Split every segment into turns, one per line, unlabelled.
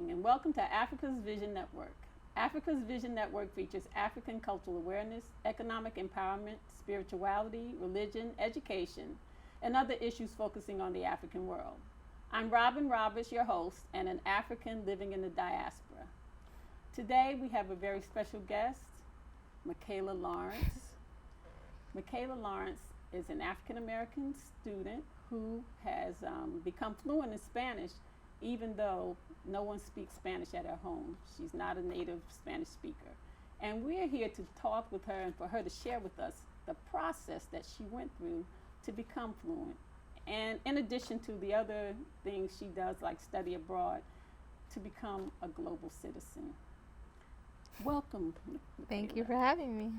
evening, and welcome to Africa's Vision Network. Africa's Vision Network features African cultural awareness, economic empowerment, spirituality, religion, education, and other issues focusing on the African world. I'm Robin Roberts, your host, and an African living in the diaspora. Today we have a very special guest, Michaela Lawrence. Michaela Lawrence is an African American student who has become fluent in Spanish even though no one speaks Spanish at her home. She's not a native Spanish speaker. And we're here to talk with her and for her to share with us the process that she went through to become fluent. And in addition to the other things she does, like study abroad, to become a global citizen. Welcome, Michaela.
Thank you for having me.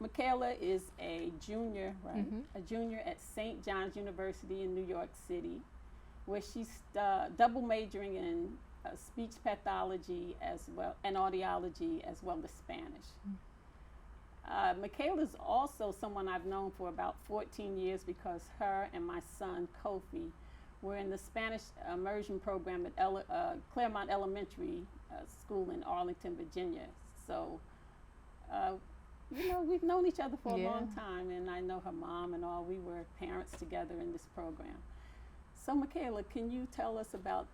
Michaela is a junior, right?
Mhm.
A junior at St. John's University in New York City, where she's double majoring in speech pathology as well and audiology as well as Spanish. Michaela is also someone I've known for about 14 years because her and my son Kofi were in the Spanish immersion program at Claremont Elementary School in Arlington, Virginia. So. We've known each other for a long time, and I know her mom and all. We were parents together in this program. So, Michaela, can you tell us about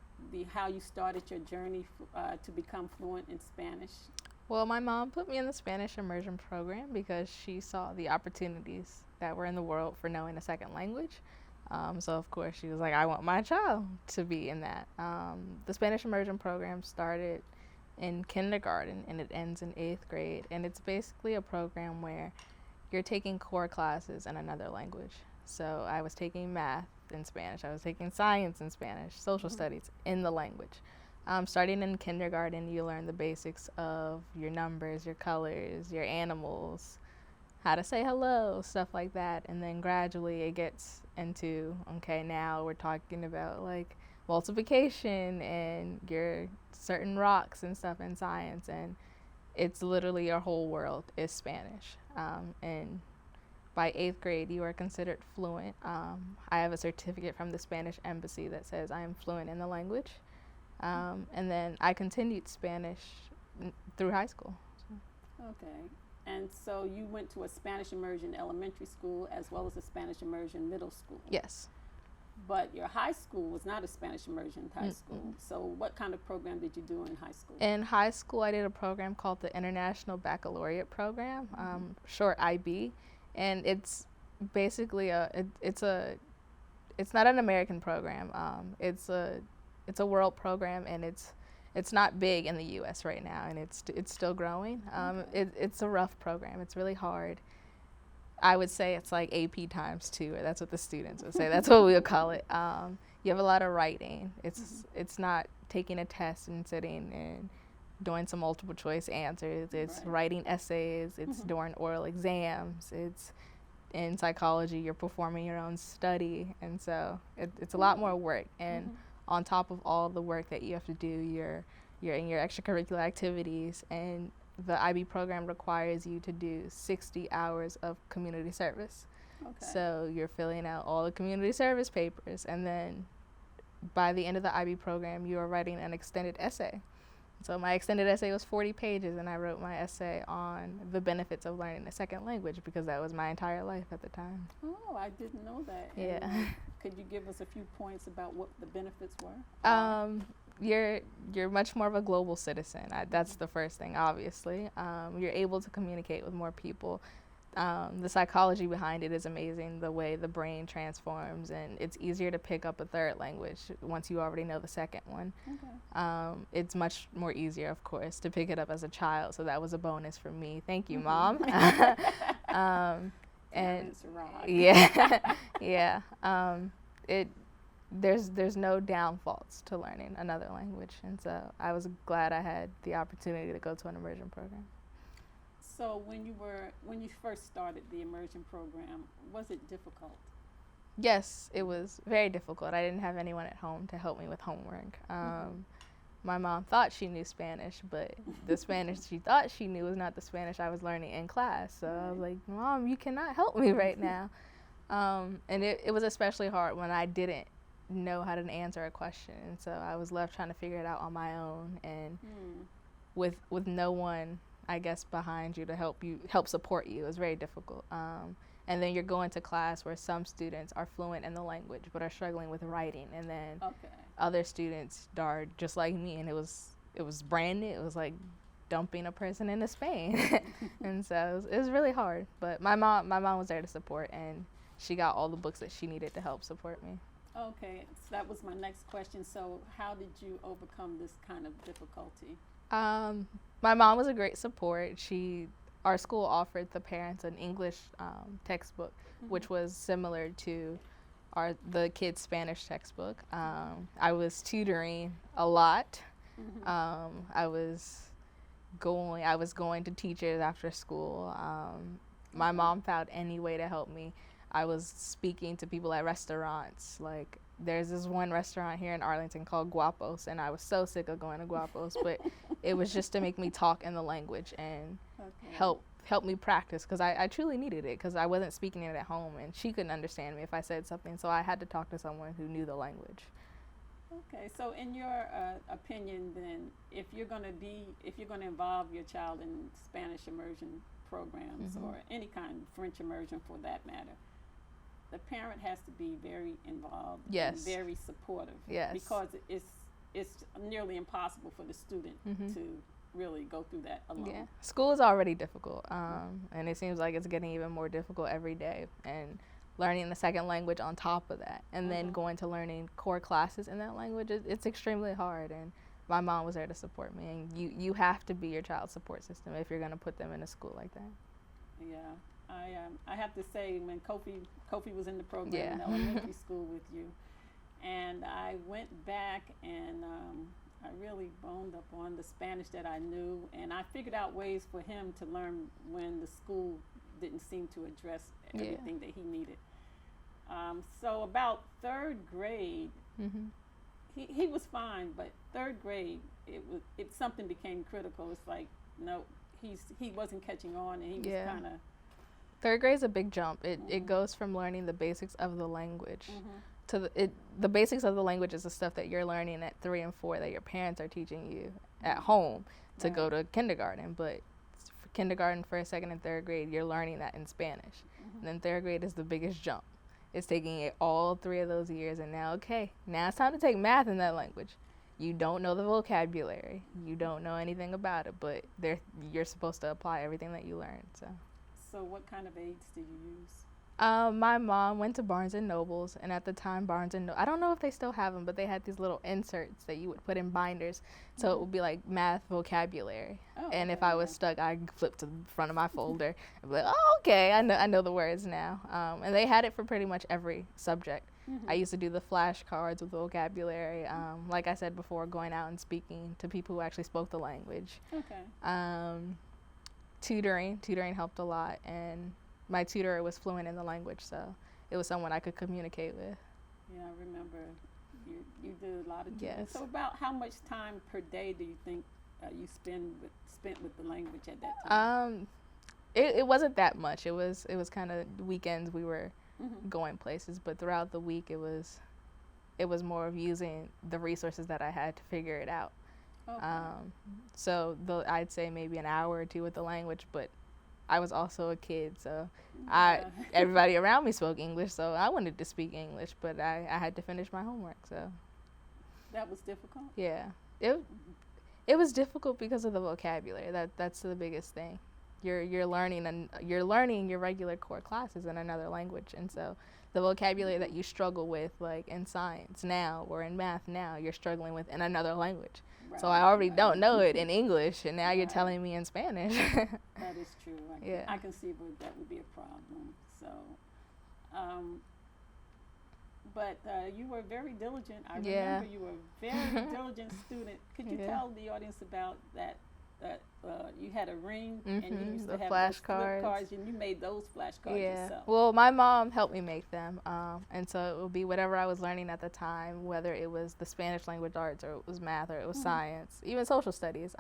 how you started your journey to become fluent in Spanish?
Well, my mom put me in the Spanish immersion program because she saw the opportunities that were in the world for knowing a second language. So, of course, she was like, I want my child to be in that. The Spanish immersion program started in kindergarten and it ends in 8th grade, and it's basically a program where you're taking core classes in another language. So I was taking math in Spanish, I was taking science in Spanish, social studies in the language. Starting in kindergarten, you learn the basics of your numbers, your colors, your animals, how to say hello, stuff like that, and then gradually it gets into, okay, now we're talking about like multiplication and your certain rocks and stuff in science, and it's literally your whole world is Spanish. And by 8th grade, you are considered fluent. I have a certificate from the Spanish embassy that says I am fluent in the language. And then I continued Spanish through high school.
Okay. And so you went to a Spanish immersion elementary school as well as a Spanish immersion middle school.
Yes.
But your high school was not a Spanish immersion high school. So what kind of program did you do in high school?
In high school, I did a program called the International Baccalaureate Program, short IB, and it's basically it's not an American program. It's a world program, and it's not big in the U.S. right now, and it's still growing. It's a rough program. It's really hard. I would say it's like AP times 2, or that's what the students would say. That's what we would call it. You have a lot of writing. It's not taking a test and sitting and doing some multiple choice answers. It's writing essays. It's doing oral exams. It's in psychology, you're performing your own study. And so it's a lot more work. And on top of all of the work that you have to do, you're in your extracurricular activities, and the IB program requires you to do 60 hours of community service. Okay. So you're filling out all the community service papers, and then by the end of the IB program, you are writing an extended essay. So my extended essay was 40 pages, and I wrote my essay on the benefits of learning a second language because that was my entire life at the time.
Oh, I didn't know that.
Yeah.
And, could you give us a few points about what the benefits were?
You're much more of a global citizen. That's the first thing, obviously. You're able to communicate with more people. The psychology behind it is amazing, the way the brain transforms, and it's easier to pick up a third language once you already know the second one. Okay. It's much more easier, of course, to pick it up as a child, so that was a bonus for me. Thank you, Mom. And yeah. There's no downfalls to learning another language, and so I was glad I had the opportunity to go to an immersion program.
So when you first started the immersion program, was it difficult?
Yes, it was very difficult. I didn't have anyone at home to help me with homework. My mom thought she knew Spanish, but the Spanish she thought she knew was not the Spanish I was learning in class. So I was like, Mom, you cannot help me right now. And it was especially hard when I didn't know how to answer a question, and so I was left trying to figure it out on my own, and with no one, I guess, behind you to help support you. It was very difficult. And then you're going to class where some students are fluent in the language but are struggling with writing, and then other students are just like me, and it was brand new. It was like dumping a person into Spain. And so it was really hard, but my mom was there to support, and she got all the books that she needed to help support me.
Okay, so that was my next question. So how did you overcome this kind of difficulty?
My mom was a great support. Our school offered the parents an English textbook, which was similar to the kids' Spanish textbook. I was tutoring a lot. I was going to teachers after school. My mom found any way to help me. I was speaking to people at restaurants. Like, there's this one restaurant here in Arlington called Guapos, and I was so sick of going to Guapos, but it was just to make me talk in the language and help me practice, because I truly needed it, because I wasn't speaking it at home, and she couldn't understand me if I said something, so I had to talk to someone who knew the language.
Okay, so in your opinion, then, if you're going to involve your child in Spanish immersion programs or any kind of French immersion for that matter, the parent has to be very involved and very supportive.
Yes.
Because it's nearly impossible for the student to really go through that alone.
Yeah. School is already difficult, and it seems like it's getting even more difficult every day. And learning the second language on top of that, and then going to learning core classes in that language, it's extremely hard. And my mom was there to support me, and you have to be your child's support system if you're going to put them in a school like that. Yeah.
I have to say, when Kofi was in the program in elementary school with you, and I went back and I really boned up on the Spanish that I knew, and I figured out ways for him to learn when the school didn't seem to address everything that he needed. So about third grade, he was fine, but third grade, something became critical. It's like, no, he wasn't catching on, and he was kind of.
Third grade is a big jump. It goes from learning the basics of the language to the basics of the language is the stuff that you're learning at 3 and 4 that your parents are teaching you at home to go to kindergarten. But for kindergarten, first, second, and third grade, you're learning that in Spanish. And then third grade is the biggest jump. It's taking it all 3 of those years, and now it's time to take math in that language. You don't know the vocabulary. You don't know anything about it, but you're supposed to apply everything that you learned.
So what kind of aids do you use?
My mom went to Barnes & Nobles, and at the time, I don't know if they still have them, but they had these little inserts that you would put in binders, so it would be like math vocabulary. And if I was stuck, I'd flip to the front of my folder and be like, oh, okay, I know the words now. And they had it for pretty much every subject. I used to do the flashcards with vocabulary, like I said before, going out and speaking to people who actually spoke the language. Tutoring helped a lot, and my tutor was fluent in the language, so it was someone I could communicate with.
Yeah, I remember you did a lot of tutoring. So about how much time per day do you think you spent with the language at that time?
It wasn't that much. It was kind of weekends we were going places, but throughout the week it was more of using the resources that I had to figure it out. So I'd say maybe an hour or 2 with the language, but I was also a kid, so everybody around me spoke English, so I wanted to speak English, but I had to finish my homework. So
that was difficult.
Yeah, it was difficult because of the vocabulary. That's the biggest thing. You're learning your regular core classes in another language, and so the vocabulary that you struggle with, like in science now or in math now, you're struggling with in another language. Right, so I already don't know it in English, and now you're telling me in Spanish.
That is true. I can see where that would be a problem. So, but you were very diligent. I remember you were a very diligent student. Could you tell the audience about that you had a ring and you used to have flashcards, and you made those flashcards yourself?
Well, my mom helped me make them, and so it would be whatever I was learning at the time, whether it was the Spanish language arts or it was math or it was science, even social studies.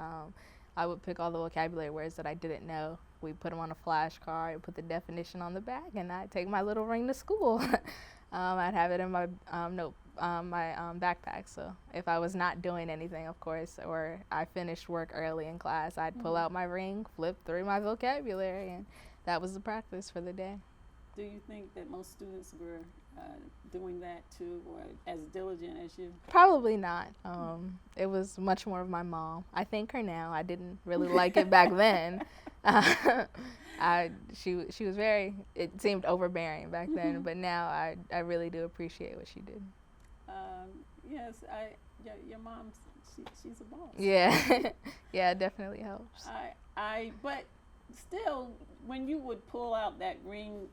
I would pick all the vocabulary words that I didn't know. We put them on a flashcard, put the definition on the back, and I'd take my little ring to school. I'd have it in my backpack. So if I was not doing anything, of course, or I finished work early in class, I'd pull out my ring, flip through my vocabulary, and that was the practice for the day.
Do you think that most students were doing that too, or as diligent as you?
Probably not. It was much more of my mom. I thank her now. I didn't really like it back then. She was very, it seemed overbearing back then, but now I really do appreciate what she did.
Yes, your mom's, she's a boss.
Yeah, yeah, it definitely helps.
But still, when you would pull out that ring,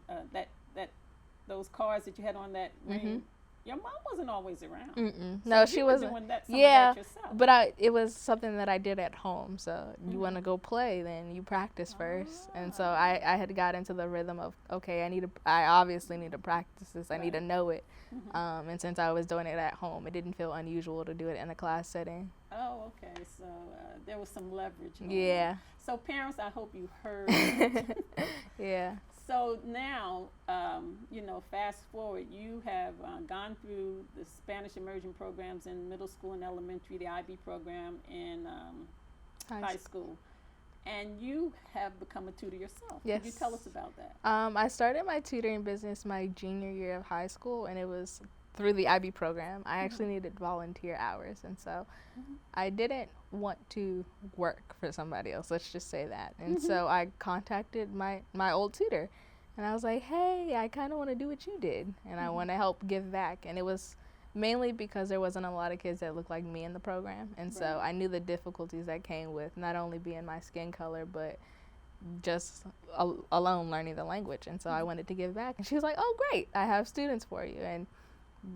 those cards that you had on that ring, your mom wasn't always around.
So
no,
she wasn't.
Doing that,
yeah,
of that yourself.
But it was something that I did at home. So you want to go play, then you practice first. And so I had got into the rhythm of, okay, I obviously need to practice this. I need to know it. And since I was doing it at home, it didn't feel unusual to do it in a class setting.
Oh, okay. So there was some leverage.
Yeah.
So parents, I hope you heard.
Yeah.
So now, fast forward, you have gone through the Spanish immersion programs in middle school and elementary, the IB program in high school. And you have become a tutor yourself.
Yes.
Could you tell us about that?
I started my tutoring business my junior year of high school, and it was through the IB program. I actually needed volunteer hours, and so I didn't want to work for somebody else, let's just say that. And so I contacted my old tutor, and I was like, hey, I kind of want to do what you did, and I want to help give back. And it was mainly because there wasn't a lot of kids that looked like me in the program, and so I knew the difficulties that came with not only being my skin color, but just alone learning the language. And so I wanted to give back, and she was like, oh, great, I have students for you. And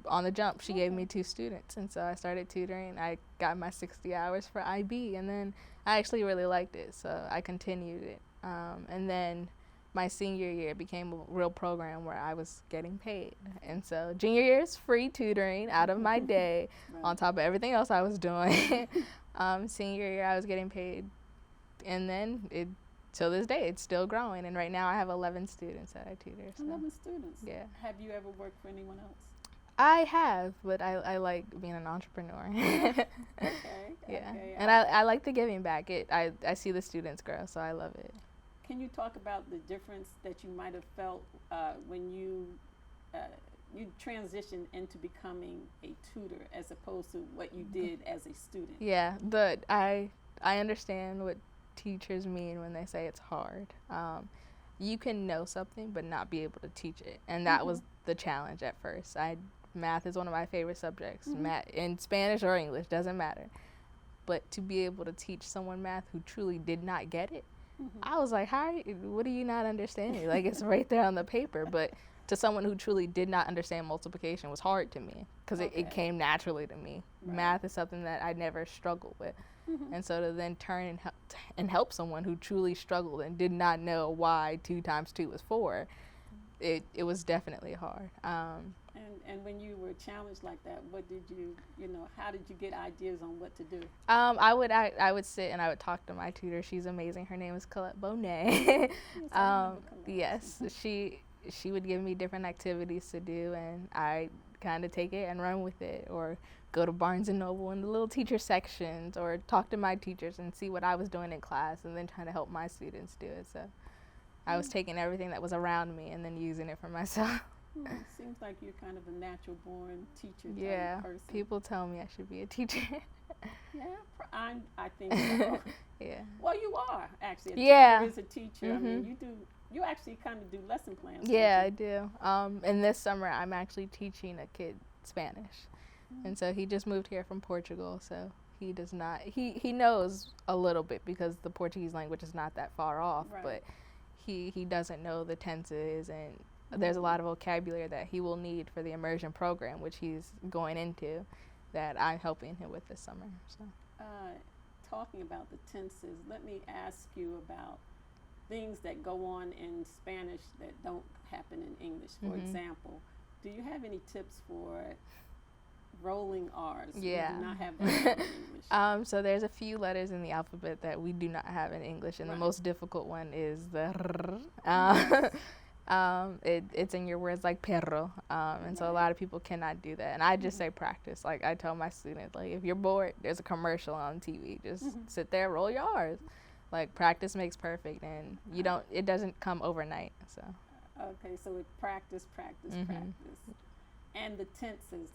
on the jump, she gave me 2 students, and so I started tutoring. I got my 60 hours for IB, and then I actually really liked it, so I continued it. And then my senior year became a real program where I was getting paid. And so junior year is free tutoring out of my day on top of everything else I was doing. Senior year, I was getting paid, and then till this day, it's still growing. And right now, I have 11 students that I tutor. So.
11 students?
Yeah.
Have you ever worked for anyone else?
I have, but I like being an entrepreneur.
Okay.
Yeah.
Okay.
And I like the giving back. I see the students grow, so I love it.
Can you talk about the difference that you might have felt when you transitioned into becoming a tutor as opposed to what you did as a student?
Yeah, but I understand what teachers mean when they say it's hard. You can know something but not be able to teach it, and that was the challenge at first. Math is one of my favorite subjects. Math in Spanish or English, doesn't matter. But to be able to teach someone math who truly did not get it, I was like, what are you not understanding? Like, it's right there on the paper. But to someone who truly did not understand multiplication was hard to me because it came naturally to me. Right. Math is something that I never struggled with. And so to then turn and help someone who truly struggled and did not know why 2 times 2 was 4, it was definitely hard.
And when you were challenged like that, what did how did you get ideas on what to do?
I would sit and I would talk to my tutor. She's amazing. Her name is Colette Bonet. Yes, she would give me different activities to do, and I kind of take it and run with it, or go to Barnes & Noble in the little teacher sections, or talk to my teachers and see what I was doing in class, and then trying to help my students do it. So I was taking everything that was around me and then using it for myself.
It seems like you're kind of a natural born teacher
type
person.
People tell me I should be a teacher.
Yeah, I think so.
Yeah.
Well, you are actually.
Yeah.
As a teacher, I mean, you actually kind of do lesson plans.
Yeah, I do. And this summer I'm actually teaching a kid Spanish, and so he just moved here from Portugal, so he does not. He knows a little bit because the Portuguese language is not that far off, but he doesn't know the tenses, and there's a lot of vocabulary that he will need for the immersion program, which he's going into, that I'm helping him with this summer. So,
talking about the tenses, let me ask you about things that go on in Spanish that don't happen in English. For example, do you have any tips for rolling R's?
Yeah.
We do not have that in English.
So there's a few letters in the alphabet that we do not have in English, and the most difficult one is the It's in your words like perro, and so a lot of people cannot do that. And I just say practice. Like I tell my students, like if you're bored, there's a commercial on TV. Just sit there, roll your R's. Like practice makes perfect, and you don't. It doesn't come overnight. So.
Okay, so it practice, practice, practice. And the tenses,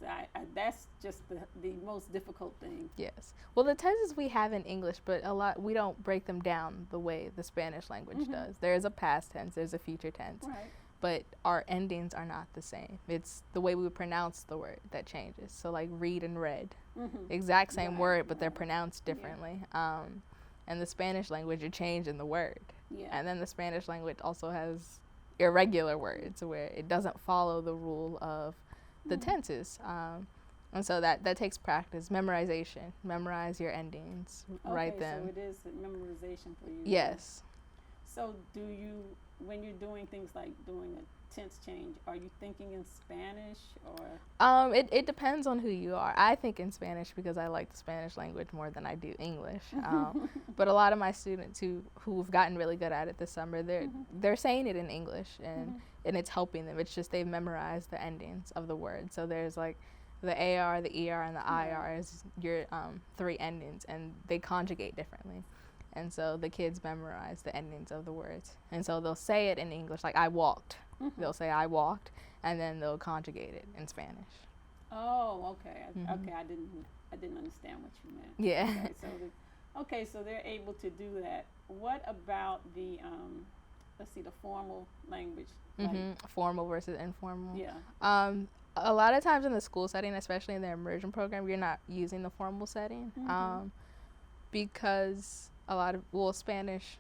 that's just the most difficult thing.
Yes. Well, the tenses we have in English, but we don't break them down the way the Spanish language does. There is a past tense, there's a future tense,
Right.
but our endings are not the same. It's the way we pronounce the word that changes. So like read and read, exact same word, but they're pronounced differently. And the Spanish language, you're changing the word.
Yeah.
And then the Spanish language also has irregular words where it doesn't follow the rule of the tenses, and so that takes practice, memorization. Memorize your endings, write them.
So it is memorization for you.
Yes.
So do you, when you're doing things like doing a tense change, are you thinking in Spanish or?
It depends on who you are. I think in Spanish because I like the Spanish language more than I do English. But a lot of my students who've gotten really good at it this summer, they're saying it in English and it's helping them. It's just they've memorized the endings of the word. So there's like the AR, the ER, and the IR is your 3 endings, and they conjugate differently. And so the kids memorize the endings of the words. And so they'll say it in English, like I walked. They'll say I walked, and then they'll conjugate it in Spanish.
Oh, okay. Okay, I didn't understand what you meant.
Yeah.
Okay, so they're able to do that. What about the the formal language?
Formal versus informal.
Yeah.
A lot of times in the school setting, especially in the immersion program, you're not using the formal setting because a lot of Spanish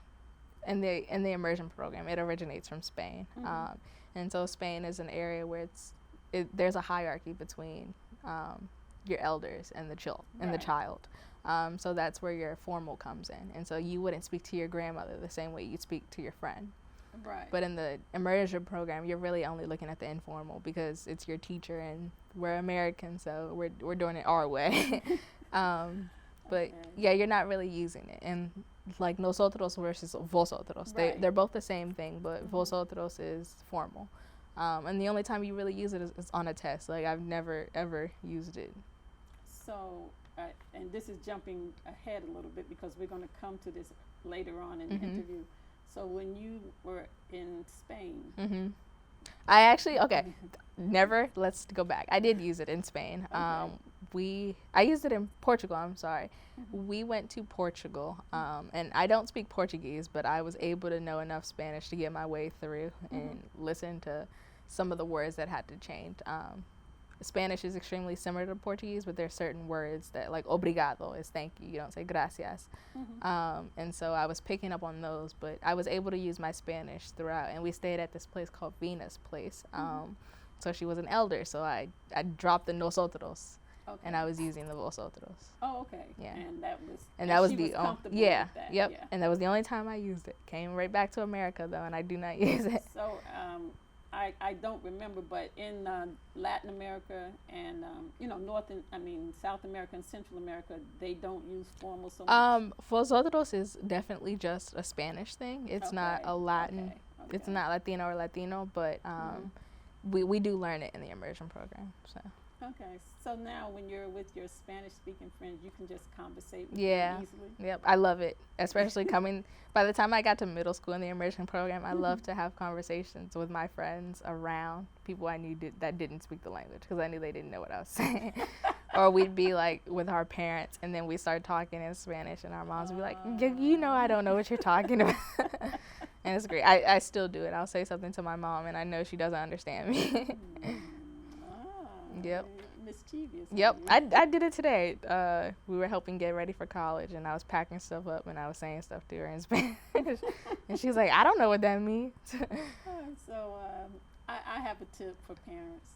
in the immersion program, it originates from Spain, and so Spain is an area where there's a hierarchy between your elders and the child. So that's where your formal comes in, and so you wouldn't speak to your grandmother the same way you speak to your friend.
Right.
But in the immersion program, you're really only looking at the informal because it's your teacher, and we're American, so we're doing it our way. But yeah, you're not really using it. And like nosotros versus vosotros, they're both the same thing, but vosotros is formal. And the only time you really use it is on a test. Like I've never ever used it.
So, and this is jumping ahead a little bit because we're going to come to this later on in the interview. So when you were in Spain,
I actually let's go back. I did use it in Spain. I used it in Portugal. I'm sorry. We went to Portugal, and I don't speak Portuguese, but I was able to know enough Spanish to get my way through and listen to some of the words that had to change. Spanish is extremely similar to Portuguese, but there's certain words that, like obrigado is thank you. You don't say gracias. And so I was picking up on those, but I was able to use my Spanish throughout. And we stayed at this place called Venus Place. So she was an elder, so I dropped the nosotros.
Okay.
And I was using the vosotros.
Oh, okay.
Yeah.
And that was
comfortable with that. Yep. Yeah. And that was the only time I used it. Came right back to America though, and I do not use it.
So I don't remember, but in Latin America and South America and Central America, they don't use formal so much.
Vosotros is definitely just a Spanish thing. It's not a Latin. Okay. It's not Latino or Latino, but we do learn it in the immersion program. So.
Okay, so now when you're with your Spanish-speaking friends, you can just conversate with them easily?
Yep, I love it, especially by the time I got to middle school in the immersion program, I love to have conversations with my friends around people I knew that didn't speak the language because I knew they didn't know what I was saying. Or we'd be like with our parents, and then we start talking in Spanish, and our moms would be like, you know I don't know what you're talking about. And it's great. I still do it. I'll say something to my mom, and I know she doesn't understand me. Yep.
Mischievous.
Yep. I did it today. We were helping get ready for college, and I was packing stuff up, and I was saying stuff to her in Spanish. And she's like, I don't know what that means.
So I have a tip for parents.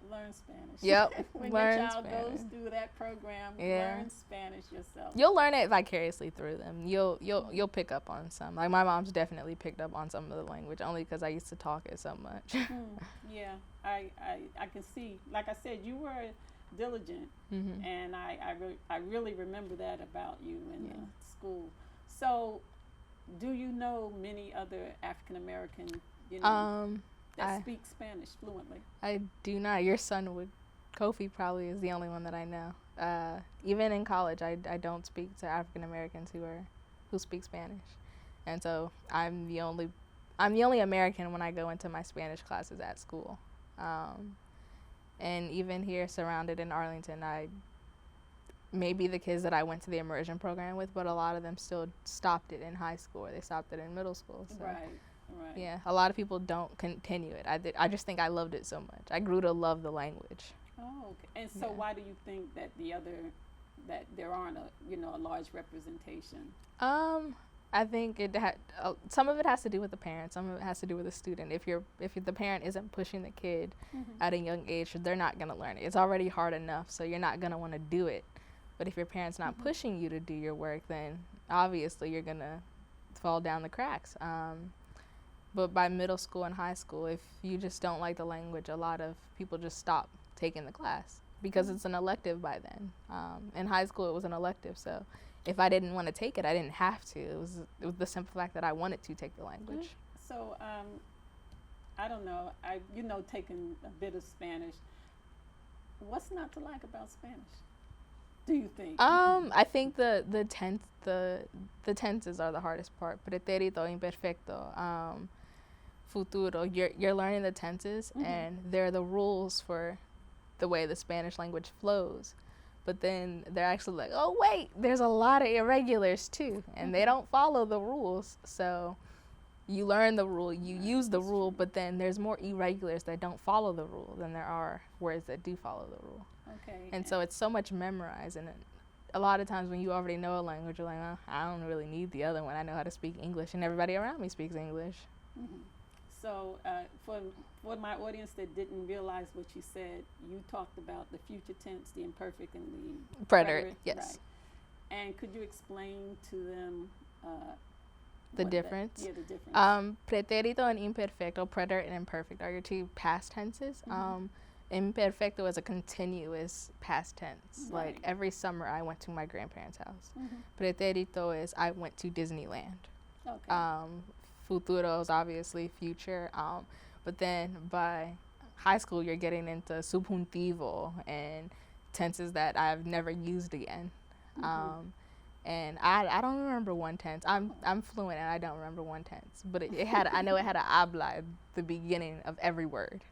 Learn Spanish.
Yep.
When your child goes through that program, learn Spanish yourself.
You'll learn it vicariously through them. You'll pick up on some. Like my mom's definitely picked up on some of the language only because I used to talk it so much.
Yeah, I can see. Like I said, you were diligent, and I really remember that about you in school. So, do you know many other African American? that speak Spanish fluently?
I do not. Your son would. Kofi probably is the only one that I know. Even in college, I don't speak to African Americans who speak Spanish, and so I'm the only American when I go into my Spanish classes at school. And even here, surrounded in Arlington, maybe the kids that I went to the immersion program with, but a lot of them still stopped it in high school or they stopped it in middle school. So.
Right.
Yeah, a lot of people don't continue it. I just think I loved it so much. I grew to love the language.
Oh, okay. And so why do you think that that there aren't a large representation?
I think some of it has to do with the parents. Some of it has to do with the student. If the parent isn't pushing the kid at a young age, they're not gonna learn it. It's already hard enough, so you're not gonna want to do it. But if your parent's not pushing you to do your work, then obviously you're gonna fall down the cracks. But by middle school and high school, if you just don't like the language, a lot of people just stop taking the class because it's an elective by then. In high school, it was an elective, so if I didn't want to take it, I didn't have to. It was the simple fact that I wanted to take the language.
So I don't know. Taking a bit of Spanish. What's not to like about Spanish? Do you think?
I think the tenses are the hardest part. Pretérito, imperfecto, futuro. You're learning the tenses, and they're the rules for the way the Spanish language flows. But then they're actually like, oh wait, there's a lot of irregulars too, and they don't follow the rules. So you learn the rule, you use the rule, but then there's more irregulars that don't follow the rule than there are words that do follow the rule.
Okay.
And so it's so much memorized, and a lot of times when you already know a language, you're like, oh, I don't really need the other one. I know how to speak English, and everybody around me speaks English.
So for my audience that didn't realize what you said, you talked about the future tense, the imperfect, and the
preterite. Yes.
Right. And could you explain to them
the difference?
The difference.
Pretérito and imperfecto, preterite and imperfect, are your two past tenses. Imperfecto is a continuous past tense.
Right.
Like every summer I went to my grandparents' house. Pretérito is I went to Disneyland.
Okay.
Futuro is obviously future. But then by high school you're getting into subjuntivo and tenses that I've never used again. And I don't remember one tense. I'm fluent and I don't remember one tense. But I know it had a habla at the beginning of every word.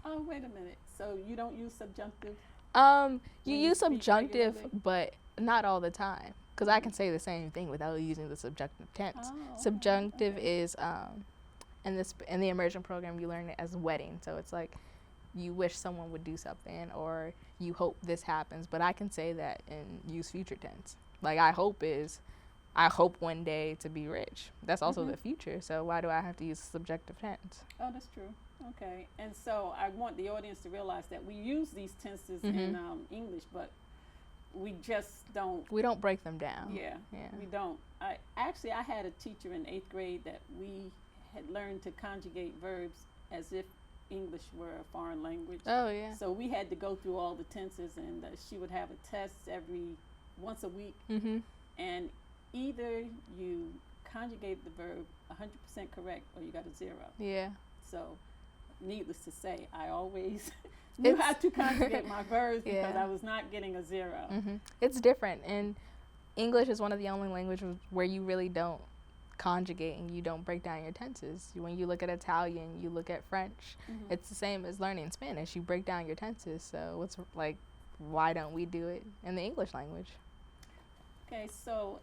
Oh, wait a minute. So you don't use subjunctive?
You use subjunctive, but not all the time. Because I can say the same thing without using the subjunctive tense.
Oh, okay.
Subjunctive is, in the immersion program, you learn it as wedding. So it's like you wish someone would do something or you hope this happens. But I can say that and use future tense. Like I hope one day to be rich. That's also the future. So why do I have to use subjective tense?
Oh, that's true. Okay. And so I want the audience to realize that we use these tenses in English, but we just don't.
We don't break them down.
Yeah. We don't. I had a teacher in 8th grade that we had learned to conjugate verbs as if English were a foreign language.
Oh, yeah.
So we had to go through all the tenses, and she would have a test once a week. And either you conjugate the verb 100% correct or you got a 0.
Yeah.
So needless to say, I always knew how to conjugate my verbs because I was not getting a 0.
It's different, and English is one of the only languages where you really don't conjugate and you don't break down your tenses. When you look at Italian, you look at French, it's the same as learning Spanish. You break down your tenses. So it's like, why don't we do it in the English language?
Okay, so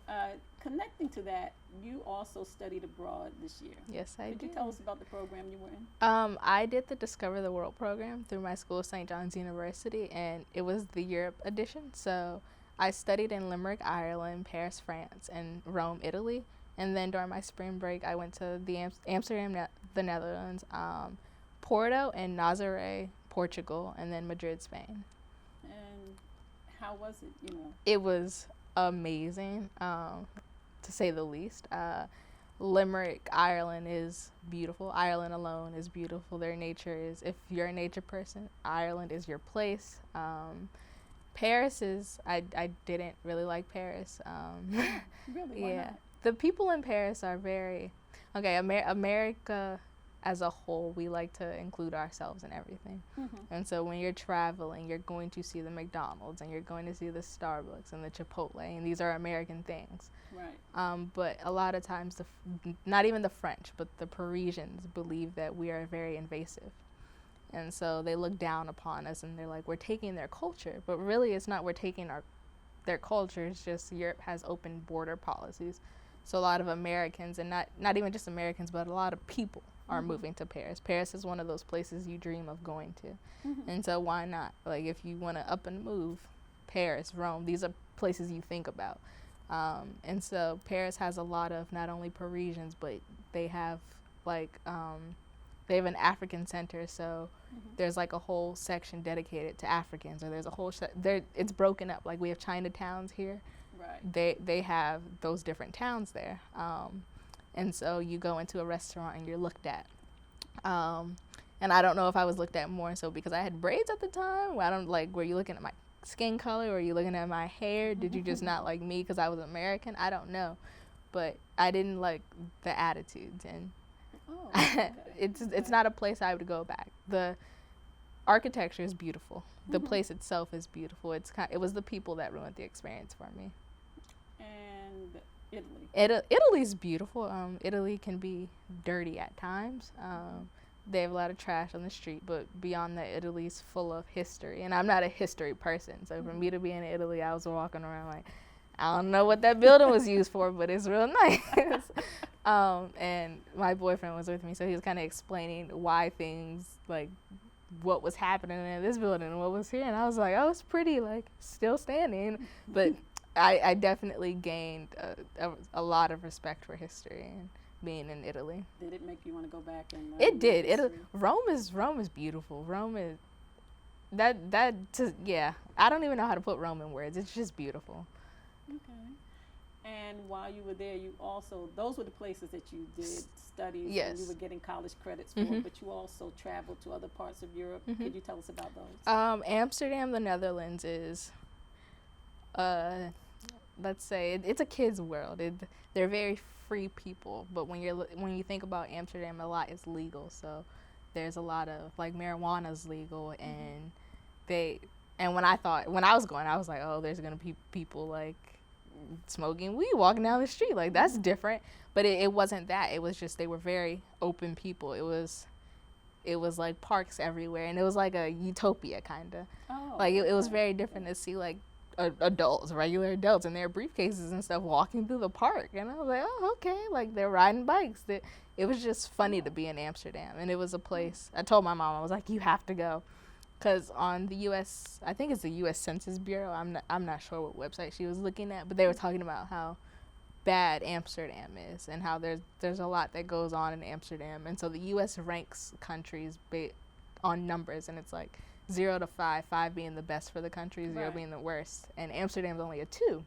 connecting to that, you also studied abroad this year.
Yes, I did.
Could you tell us about the program you were in?
I did the Discover the World program through my school, St. John's University, and it was the Europe edition. So I studied in Limerick, Ireland, Paris, France, and Rome, Italy. And then during my spring break, I went to the Amsterdam, the Netherlands, Porto and Nazaré, Portugal, and then Madrid, Spain.
And how was it,
It was amazing, to say the least. Limerick, Ireland is beautiful. Ireland alone is beautiful. Their nature is, if you're a nature person, Ireland is your place. Paris is, I didn't really like Paris.
Really? Why not?
The people in Paris are very, America, as a whole, we like to include ourselves in everything.
Mm-hmm.
And so when you're traveling, you're going to see the McDonald's and you're going to see the Starbucks and the Chipotle, and these are American things.
Right.
But a lot of times, not even the French, but the Parisians believe that we are very invasive. And so they look down upon us and they're like, we're taking their culture. But really, it's not we're taking their culture. It's just Europe has open border policies. So a lot of Americans, and not even just Americans, but a lot of people are moving to Paris. Paris is one of those places you dream of going to.
Mm-hmm.
And so why not? Like, if you want to up and move, Paris, Rome, these are places you think about. And so Paris has a lot of not only Parisians, but they have they have an African center, so there's like a whole section dedicated to Africans, or there's a whole it's broken up. Like we have Chinatowns here.
Right.
They have those different towns there. And so you go into a restaurant and you're looked at. And I don't know if I was looked at more so because I had braids at the time. Were you looking at my skin color? Were you looking at my hair? Did you just not like me because I was American? I don't know. But I didn't like the attitudes, and
Okay.
it's not a place I would go back. The architecture is beautiful. The place itself is beautiful. It was the people that ruined the experience for me.
And Italy.
Italy's beautiful. Italy can be dirty at times. They have a lot of trash on the street, but beyond that, Italy's full of history. And I'm not a history person, so for me to be in Italy, I was walking around like, I don't know what that building was used for, but it's real nice. And my boyfriend was with me, so he was kind of explaining why things, like what was happening in this building and what was here. And I was like, oh, it's pretty, like, still standing. But I definitely gained a lot of respect for history and being in Italy.
Did it make you want to go back and learn?
It did.
history?
Rome is beautiful. Rome is yeah. I don't even know how to put Rome in words. It's just beautiful.
Okay. And while you were there, you also, those were the places that you did studies
Yes.
and you were getting college credits for, but you also traveled to other parts of Europe. Could you tell us about those?
Amsterdam, the Netherlands is, let's say, it's a kid's world. They're very free people, but when you think about Amsterdam, a lot is legal. So there's a lot of, like, marijuana's legal, and when I was going, I was like, oh, there's gonna be people like smoking weed walking down the street, like that's different. But it wasn't that. It was just they were very open people. It was like parks everywhere, and it was like a utopia kind of.
Oh,
Like it was very different to see like regular adults in their briefcases and stuff walking through the park, and I was like, oh, okay, like they're riding bikes. It was just funny to be in Amsterdam, and it was a place. I told my mom, I was like, you have to go. Because on the U.S., I think it's the U.S. Census Bureau. I'm not sure what website she was looking at, but they were talking about how bad Amsterdam is and how there's a lot that goes on in Amsterdam. And so the U.S. ranks countries on numbers, and it's like 0 to 5, 5 being the best for the country, 0 being the worst. And Amsterdam's only a 2.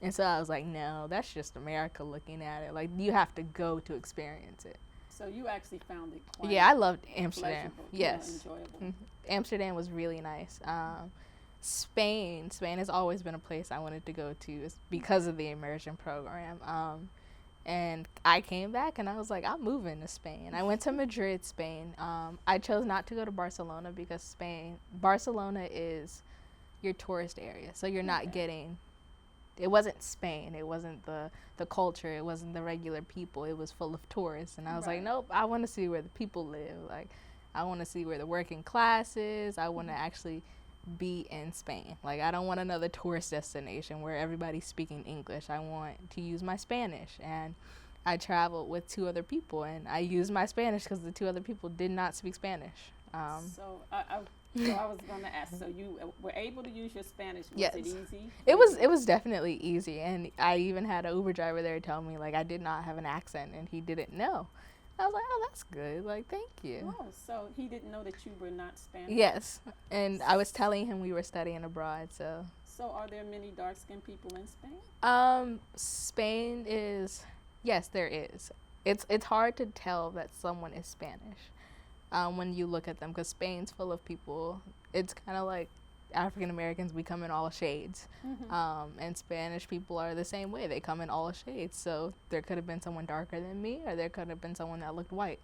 And so I was like, no, that's just America looking at it. Like, you have to go to experience it.
So you actually found it quite
I loved Amsterdam.
pleasurable,
Yes.
enjoyable.
Amsterdam was really nice. Spain has always been a place I wanted to go to because of the immersion program. And I came back and I was like, I'm moving to Spain. I went to Madrid, Spain. I chose not to go to Barcelona because Barcelona is your tourist area. So you're not getting, it wasn't Spain. It wasn't the culture. It wasn't the regular people. It was full of tourists. And I was like, nope, I want to see where the people live. Like, I want to see where the working class is. I want to actually be in Spain. Like, I don't want another tourist destination where everybody's speaking English. I want to use my Spanish. And I traveled with 2 other people, and I used my Spanish because the 2 other people did not speak Spanish.
So I was going to ask, so you were able to use your Spanish. Was
Yes.
it easy?
It was definitely easy, and I even had an Uber driver there tell me, like, I did not have an accent, and he didn't know. I was like, oh, that's good. Like, thank you.
Oh, so he didn't know that you were not Spanish?
Yes, and I was telling him we were studying abroad, so.
So are there many dark-skinned people in Spain?
Spain is, yes, there is. It's hard to tell that someone is Spanish when you look at them, because Spain's full of people. It's kind of like African Americans, we come in all shades. And Spanish people are the same way. They come in all shades. So there could have been someone darker than me, or there could have been someone that looked white.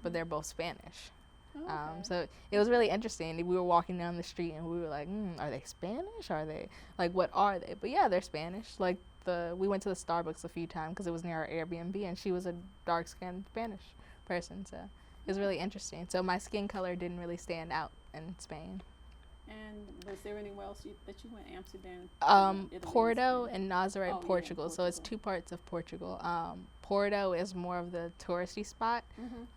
but they're both Spanish.
Oh, okay.
So it was really interesting. We were walking down the street and we were like, are they Spanish? Are they, like, what are they? But yeah, they're Spanish. Like, we went to the Starbucks a few times because it was near our Airbnb, and she was a dark-skinned Spanish person, so it was really interesting. So my skin color didn't really stand out in Spain.
And was there anywhere else that you went? Amsterdam? Italy,
Porto
Spain?
and Nazaré,
Oh, yeah,
Portugal. So it's
Portugal.
2 parts of Portugal. Porto is more of the touristy spot,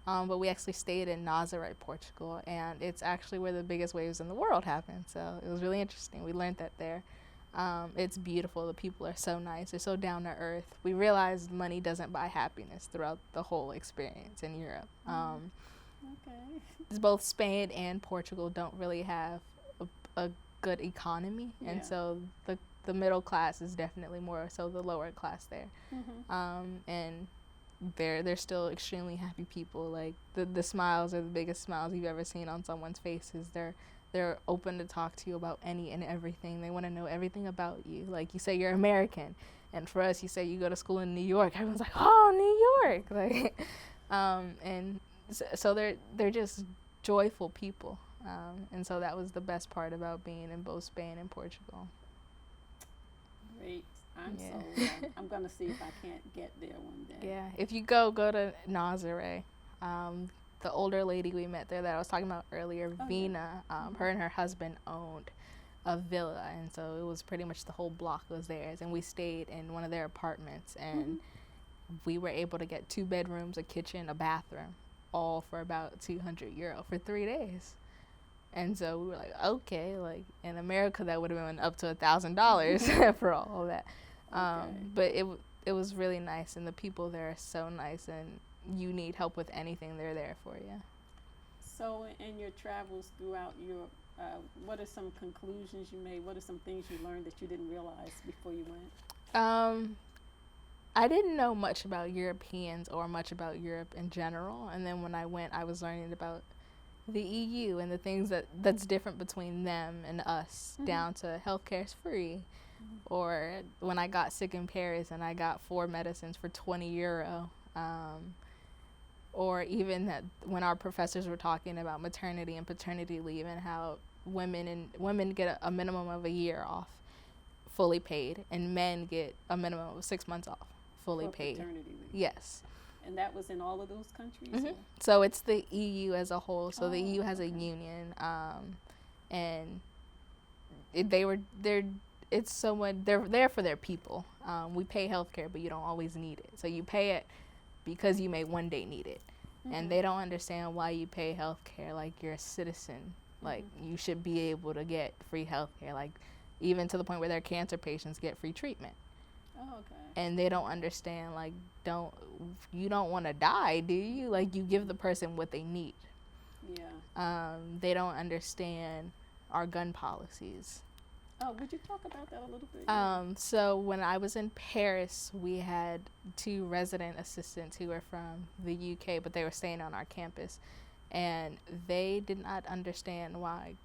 but we actually stayed in Nazaré, Portugal, and it's actually where the biggest waves in the world happen. So it was really interesting. We learned that there. It's beautiful. The people are so nice. They're so down to earth. We realized money doesn't buy happiness throughout the whole experience in Europe.
Okay.
Both Spain and Portugal don't really have a good economy, and
Yeah.
so the middle class is definitely more so the lower class there. And they're still extremely happy people. Like the smiles are the biggest smiles you've ever seen on someone's faces. They're open to talk to you about any and everything. They want to know everything about you. Like, you say you're American, and for us, you say you go to school in New York. Everyone's like, oh, New York. Like, and so they're just joyful people. And so that was the best part about being in both Spain and Portugal.
Great. I'm
Yeah.
sold. I'm going to see if I can't get there one day.
Yeah, if you go to Nazaré. The older lady we met there that I was talking about earlier,
Oh,
Vina, her and her husband owned a villa, and so it was pretty much the whole block was theirs, and we stayed in one of their apartments, and we were able to get 2 bedrooms, a kitchen, a bathroom, all for about €200 for 3 days. And so we were like, okay, like in America that would have been up to $1,000 for all of that.
Okay.
But it was really nice, and the people there are so nice, and you need help with anything, they're there for you.
So in your travels throughout Europe, what are some conclusions you made? What are some things you learned that you didn't realize before you went?
I didn't know much about Europeans or much about Europe in general, and then when I went, I was learning about the EU and the things that's different between them and us, down to healthcare's free, or when I got sick in Paris and I got 4 medicines for €20, or even that when our professors were talking about maternity and paternity leave and how women get a minimum of a year off fully paid, and men get a minimum of 6 months off fully
For
paid.
paternity leave.
Yes.
And that was in all of those countries? Or?
So it's the EU as a whole. So the
Oh,
EU has a
okay.
union, and they're there for their people. We pay healthcare, but you don't always need it. So you pay it because you may one day need it, and they don't understand why you pay healthcare like you're a citizen. Like, you should be able to get free healthcare, like even to the point where their cancer patients get free treatment.
Oh, okay.
And they don't understand, like, you don't want to die, do you? Like, you give the person what they need.
Yeah.
They don't understand our gun policies.
Oh, would you talk about that a little bit?
So when I was in Paris, we had 2 resident assistants who were from the UK, but they were staying on our campus, and they did not understand why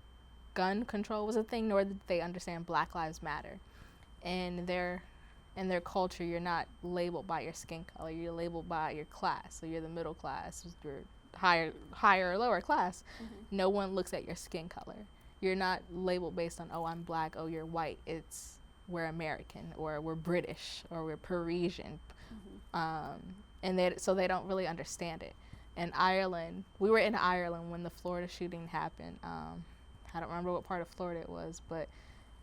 gun control was a thing, nor did they understand Black Lives Matter. And in their culture, you're not labeled by your skin color, you're labeled by your class. So you're the middle class, you're higher or lower class. No one looks at your skin color. You're not labeled based on, oh, I'm Black, oh, you're white. It's, we're American, or we're British, or we're Parisian. So they don't really understand it. In Ireland, we were in Ireland when the Florida shooting happened. I don't remember what part of Florida it was, but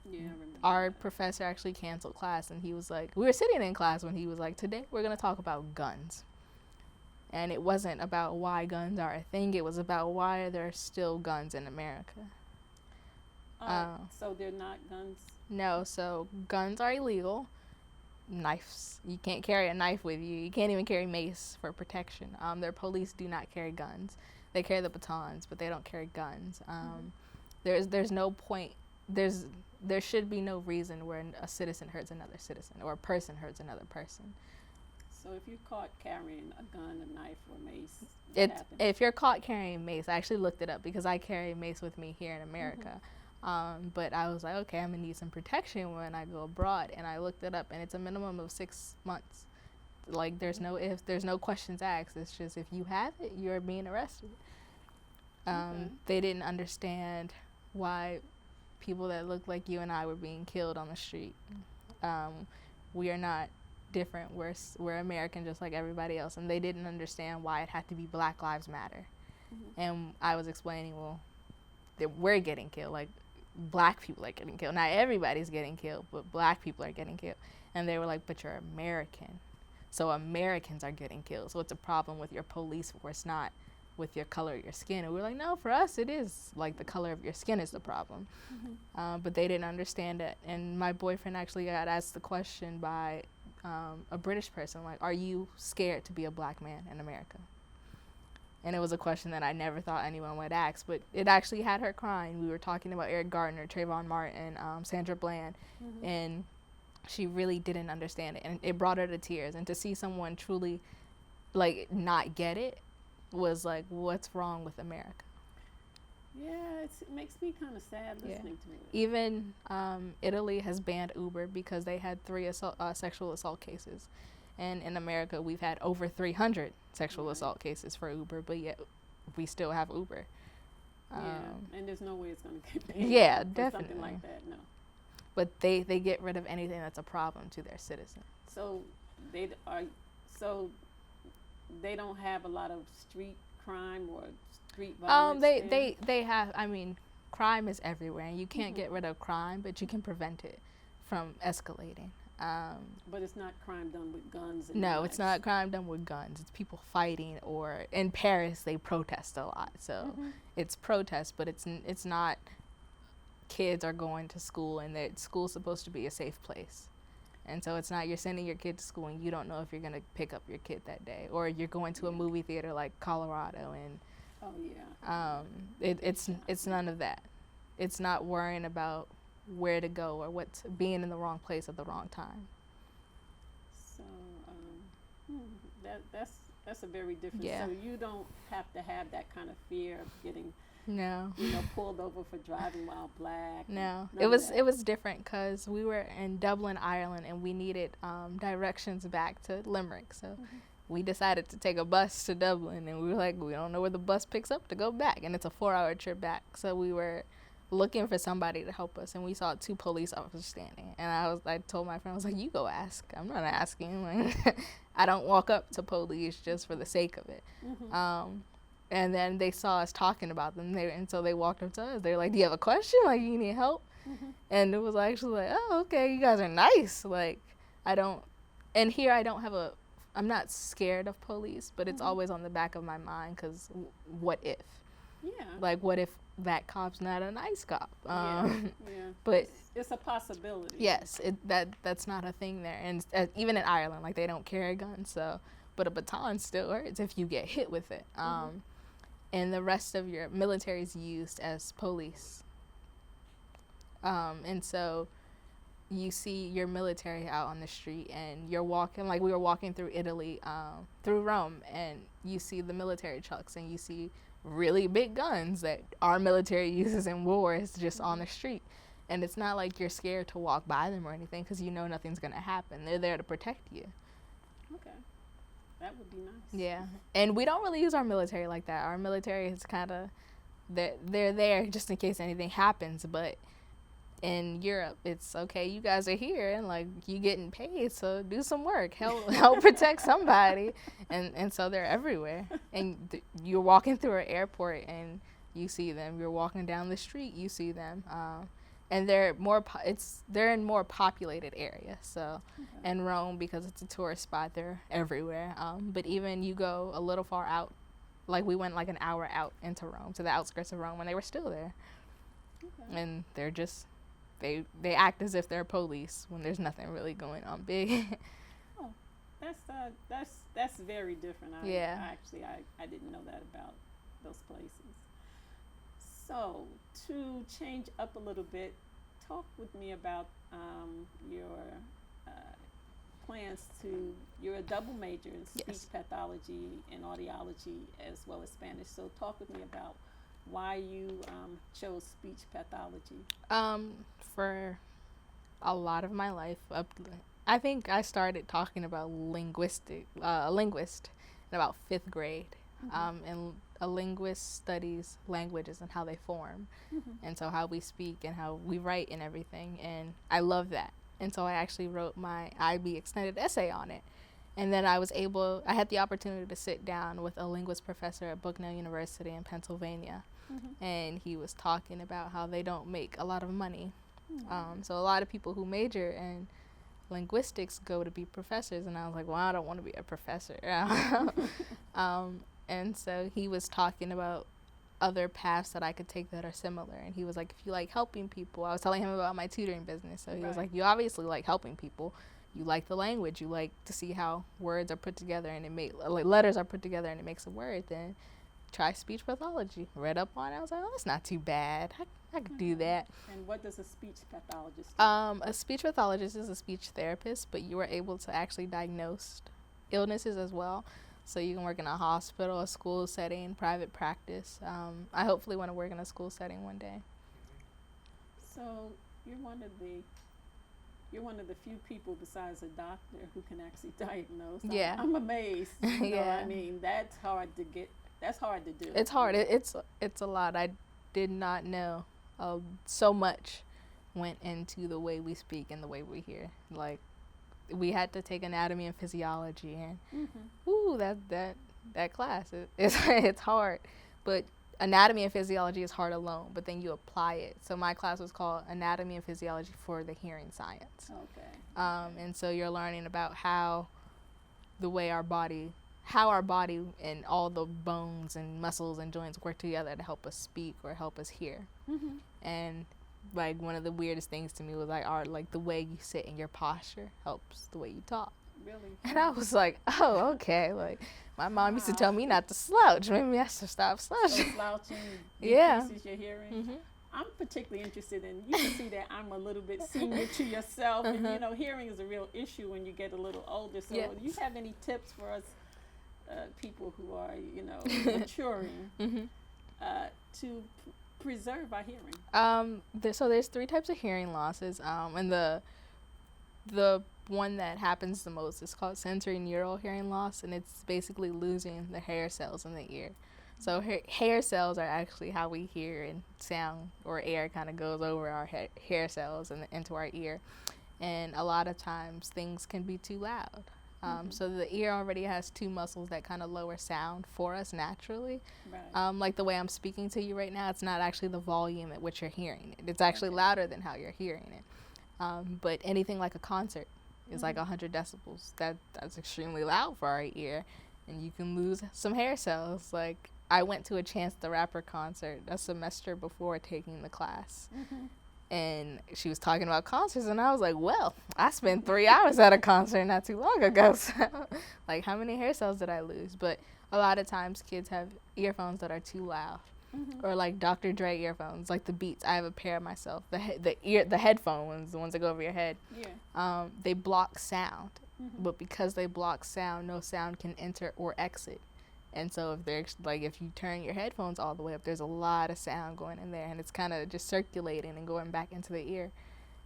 Yeah, I remember.
our
that.
professor actually canceled class, and he was like, we were sitting in class when he was like, today we're going to talk about guns. And it wasn't about why guns are a thing, it was about why there are still guns in America.
So they're not guns?
No, so guns are illegal. Knives, you can't carry a knife with you. You can't even carry mace for protection. Their police do not carry guns. They carry the batons, but they don't carry guns. There's no point. There should be no reason where a citizen hurts another citizen, or a person hurts another person.
So if you're caught carrying a gun, a knife, or mace, what happens?
If you're caught carrying mace, I actually looked it up because I carry mace with me here in America. But I was like, okay, I'm gonna need some protection when I go abroad, and I looked it up, and it's a minimum of 6 months Like, there's no if, there's no questions asked. It's just if you have it, you're being arrested.
Okay.
They didn't understand why people that look like you and I were being killed on the street. We are not different. We're American just like everybody else, and they didn't understand why it had to be Black Lives Matter. And I was explaining, well, that we're getting killed. Like, black people are getting killed. Not everybody's getting killed, but black people are getting killed. And they were like, but you're American, so Americans are getting killed. So it's a problem with your police force, not with your color of your skin. And we're like, no, for us it is, like, the color of your skin is the problem. But they didn't understand it. And my boyfriend actually got asked the question by a British person, like, are you scared to be a black man in America? And it was a question that I never thought anyone would ask, but it actually had her crying. We were talking about Eric Gardner, Trayvon Martin, Sandra Bland, and she really didn't understand it, and it brought her to tears. And to see someone truly, like, not get it was like, what's wrong with America?
Yeah, it makes me kind of sad listening to it.
Even Italy has banned Uber because they had 3 sexual assault cases. And in America, we've had over 300 sexual assault cases for Uber, but yet we still have Uber.
And there's no way it's going to get paid.
Yeah,
for
definitely.
something like that, no.
But they get rid of anything that's a problem to their citizens.
So they don't have a lot of street crime or street violence.
They have. I mean, crime is everywhere, and you can't get rid of crime, but you can prevent it from escalating.
But it's not crime done with guns and
No,
knives.
it's not crime done with guns. It's people fighting, or in Paris they protest a lot. So it's protest, but it's not kids are going to school, and that school's supposed to be a safe place. And so it's not you're sending your kid to school and you don't know if you're going to pick up your kid that day, or you're going to a movie theater like Colorado, and it's none of that. It's not worrying about where to go or being in the wrong place at the wrong time.
So that's a very different.
Yeah.
So you don't have to have that kind of fear of getting
No.
pulled over for driving while black.
No,
None
it
of that.
was different because we were in Dublin, Ireland, and we needed directions back to Limerick. So we decided to take a bus to Dublin, and we were like, we don't know where the bus picks up to go back, and it's a 4-hour trip back. So we were looking for somebody to help us, and we saw 2 police officers standing. And I told my friend, I was like, you go ask. I'm not asking. Like, I don't walk up to police just for the sake of it. And then they saw us talking about them, and so they walked up to us. They were like, do you have a question? Like, you need help? And it was actually like, oh, okay, you guys are nice. Like, and here I'm not scared of police, but it's always on the back of my mind, because what if?
Yeah.
Like, what if that cop's not a nice cop? But
it's a possibility.
yes, that's not a thing there. And even in Ireland, like, they don't carry guns, so, but a baton still hurts if you get hit with it. And the rest of your military is used as police. And so you see your military out on the street, and you're walking, like we were walking through Italy, through Rome, and you see the military trucks, and you see really big guns that our military uses in wars just on the street. And it's not like you're scared to walk by them or anything, because you know nothing's going to happen. They're there to protect you.
Okay. That would be nice.
Yeah. And we don't really use our military like that. Our military is kind of, they're there just in case anything happens. But in Europe, it's okay, you guys are here, and like, you getting paid, so do some work, help protect somebody. And so they're everywhere. And you're walking through an airport and you see them. You're walking down the street, you see them. And they're in more populated areas. So, in Rome, because it's a tourist spot, they're everywhere. But even you go a little far out, like we went like an hour out into Rome, to the outskirts of Rome, and they were still there. And they're just, they act as if they're police when there's nothing really going on big.
Oh, that's very different. I didn't know that about those places. So, to change up a little bit, talk with me about your plans to, you're a double major in speech pathology and audiology as well as Spanish. So talk with me about why you chose speech pathology.
For a lot of my life, I think I started talking about a linguist in about 5th grade. And a linguist studies languages and how they form, and so how we speak and how we write and everything. And I love that. And so I actually wrote my IB extended essay on it. And then I had the opportunity to sit down with a linguist professor at Bucknell University in Pennsylvania. And he was talking about how they don't make a lot of money. So a lot of people who major in linguistics go to be professors. And I was like, well, I don't want to be a professor. And so he was talking about other paths that I could take that are similar. And he was like, if you like helping people, I was telling him about my tutoring business. So he was like, you obviously like helping people. You like the language. You like to see how words are put together and letters are put together and it makes a word. Then try speech pathology. Read up on it. I was like, oh, that's not too bad. I could do that.
And what does a speech pathologist do?
A speech pathologist is a speech therapist, but you are able to actually diagnose illnesses as well. So you can work in a hospital, a school setting, private practice. I hopefully want to work in a school setting one day.
So you're one of the few people besides a doctor who can actually diagnose.
Yeah.
I'm amazed.
Yeah.
I mean, that's hard to get. That's hard to do.
It's hard. It's a lot. I did not know so much went into the way we speak and the way we hear. Like, we had to take anatomy and physiology, and that class it's hard. But anatomy and physiology is hard alone, but then you apply it. So my class was called Anatomy and Physiology for the Hearing Science.
Okay.
And so you're learning about how our body and all the bones and muscles and joints work together to help us speak or help us hear. And like one of the weirdest things to me was like the way you sit and your posture helps the way you talk.
Really?
And I was like, oh, okay. Like my mom used to tell me not to slouch. Maybe I should stop slouching.
So slouching
Yeah.
decreases your hearing. I'm particularly interested in, you can see that I'm a little bit senior to yourself, and hearing is a real issue when you get a little older. So do you have any tips for us people who are, maturing to preserve our hearing?
So there's 3 types of hearing losses, and the one that happens the most is called sensory neural hearing loss, and it's basically losing the hair cells in the ear. So hair cells are actually how we hear, and sound or air kind of goes over our hair cells and into our ear. And a lot of times things can be too loud. So the ear already has 2 muscles that kind of lower sound for us naturally.
Right.
Like the way I'm speaking to you right now, it's not actually the volume at which you're hearing it. It's actually louder than how you're hearing it. But anything like a concert is like 100 decibels. That's extremely loud for our ear, and you can lose some hair cells. Like I went to a Chance the Rapper concert a semester before taking the class. And she was talking about concerts, and I was like, well, I spent 3 hours at a concert not too long ago. So, like, how many hair cells did I lose? But a lot of times kids have earphones that are too loud. Or like Dr. Dre earphones, like the Beats. I have a pair myself. The headphone ones, the ones that go over your head.
Yeah.
They block sound. But because they block sound, no sound can enter or exit. And so if you turn your headphones all the way up, there's a lot of sound going in there, and it's kind of just circulating and going back into the ear.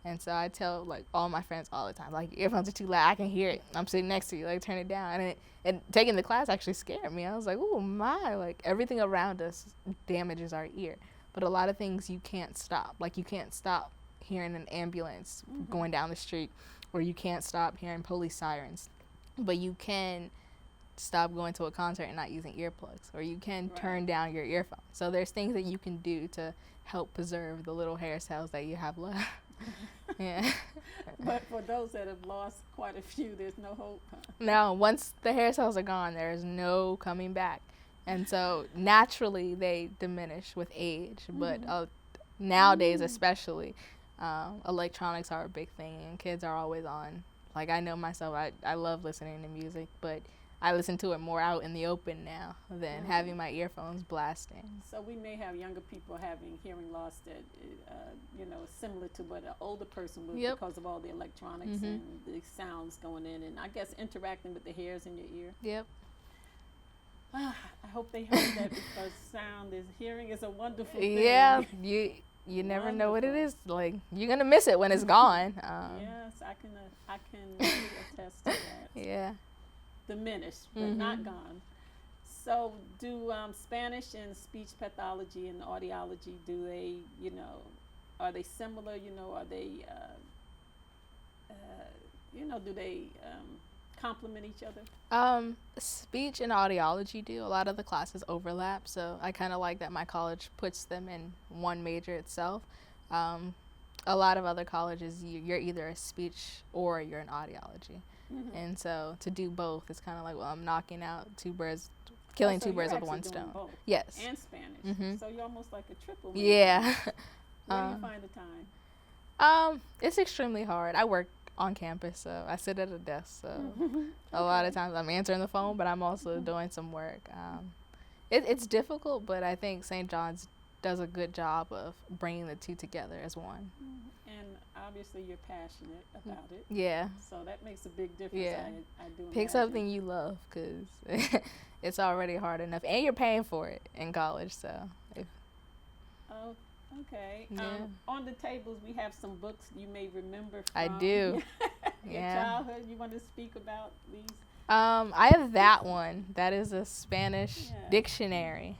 And so I tell like all my friends all the time, like, your earphones are too loud. I can hear it. I'm sitting next to you. Like, turn it down. And taking the class actually scared me. I was like, oh my, like everything around us damages our ear. But a lot of things you can't stop. Like you can't stop hearing an ambulance going down the street, or you can't stop hearing police sirens. But you can stop going to a concert and not using earplugs, or you can turn down your earphones. So there's things that you can do to help preserve the little hair cells that you have left. Yeah.
But for those that have lost quite a few, there's no hope.
No, once the hair cells are gone, there's no coming back. And so naturally they diminish with age, but nowadays especially, electronics are a big thing, and kids are always on. Like I know myself, I love listening to music, but I listen to it more out in the open now than having my earphones blasting.
So we may have younger people having hearing loss that, is similar to what an older person would because of all the electronics and the sounds going in, and I guess interacting with the hairs in your ear.
Yep.
I hope they heard that, because hearing is a wonderful thing.
Yeah, you never know what it is. Like, you're gonna miss it when it's gone.
Yes, I can really attest to that.
Yeah.
Diminished, but not gone. So, do Spanish and speech pathology and audiology, do they, are they similar? Are they, do they complement each other?
Speech and audiology do. A lot of the classes overlap, so I kind of like that my college puts them in one major itself. A lot of other colleges, you're either a speech or you're an audiology. And so to do both, it's kind of like, well, I'm knocking out killing two birds with one stone.
Both.
Yes.
And Spanish. So you're almost like a triple major.
Yeah.
Where do you find the time?
It's extremely hard. I work on campus, so I sit at a desk, so a lot of times I'm answering the phone, but I'm also doing some work. It's difficult, but I think St. John's does a good job of bringing the two together as one.
And obviously you're passionate about it.
Yeah.
So that makes a big difference.
Yeah.
I do
Pick
imagine.
something you love, because it's already hard enough, and you're paying for it in college, so.
Oh, okay.
Yeah.
On the tables, we have some books you may remember from
I do.
your childhood. You want to speak about these?
I have that one. That is a Spanish dictionary.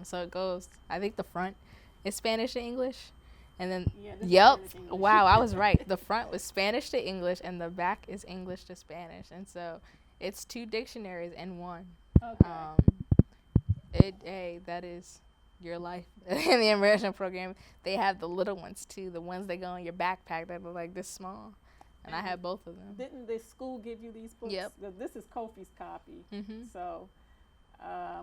So it goes, I think the front is Spanish to English. And then, wow, I was right. The front was Spanish to English, and the back is English to Spanish. And so it's 2 dictionaries in one.
Okay.
That is your life. In the immersion program, they have the little ones too, the ones that go in your backpack that are like this small. And I have both of them.
Didn't the school give you these books?
Yep.
This is Kofi's copy. So I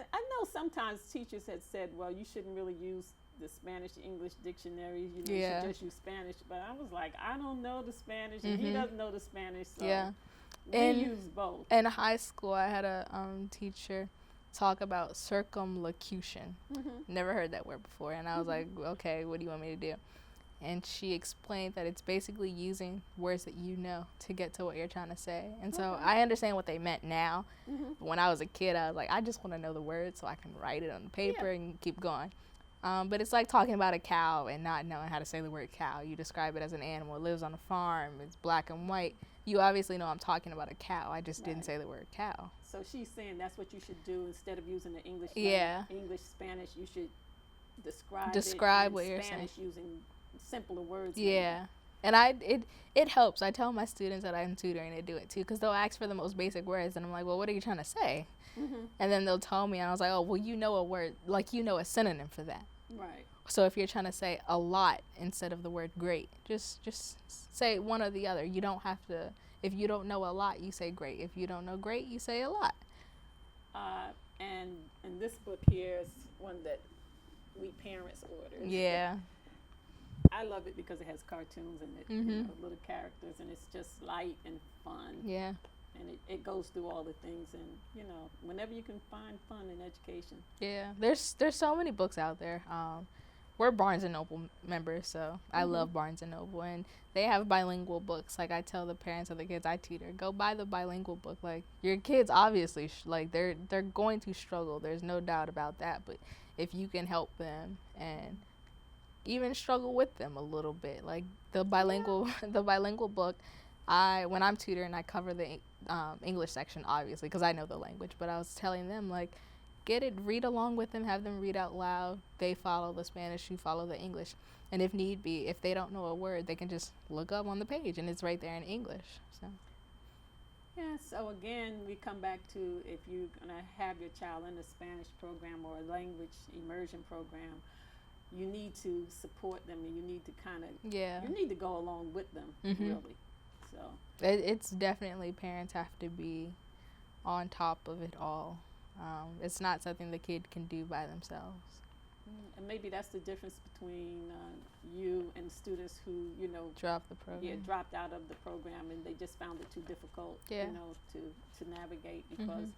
know sometimes teachers had said, well, you shouldn't really use the Spanish to English dictionaries. You should just use Spanish. But I was like, I don't know the Spanish, and he doesn't know the Spanish. So we use both.
In high school, I had a teacher talk about circumlocution. Never heard that word before. And I was like, okay, what do you want me to do? And she explained that it's basically using words that you know to get to what you're trying to say. And so I understand what they meant now. When I was a kid, I was like, I just want to know the words so I can write it on the paper and keep going. But it's like talking about a cow and not knowing how to say the word cow. You describe it as an animal. It lives on a farm. It's black and white. You obviously know I'm talking about a cow. I just didn't say the word cow.
So she's saying that's what you should do instead of using the English. English, Spanish, you should describe
what you're
Spanish
saying.
Using simpler words.
Yeah. And it helps. I tell my students that I'm tutoring to do it too, because they'll ask for the most basic words, and I'm like, well, what are you trying to say? And then they'll tell me, and I was like, oh, well, you know a word, like you know a synonym for that.
Right.
So if you're trying to say a lot instead of the word great, just say one or the other. You don't have to. If you don't know a lot, you say great. If you don't know great, you say a lot.
And this book here is one that we parents ordered.
Yeah.
I love it because it has cartoons in it, little characters, and it's just light and fun.
Yeah.
And it goes through all the things, and whenever you can find fun in education.
Yeah, there's so many books out there. We're Barnes and Noble members, so I love Barnes and Noble, and they have bilingual books. Like I tell the parents of the kids I tutor, go buy the bilingual book. Like your kids obviously they're going to struggle. There's no doubt about that. But if you can help them and even struggle with them a little bit, like the bilingual book. When I'm tutoring, I cover the English section, obviously, because I know the language. But I was telling them, like, get it, read along with them, have them read out loud. They follow the Spanish, you follow the English. And if need be, if they don't know a word, they can just look up on the page, and it's right there in English. So.
Yeah, so again, we come back to if you're going to have your child in a Spanish program or a language immersion program, you need to support them, and you need to you need to go along with them, really. So
it's definitely, parents have to be on top of it all. It's not something the kid can do by themselves.
And maybe that's the difference between you and students who
dropped the program.
Yeah, dropped out of the program, and they just found it too difficult, to navigate because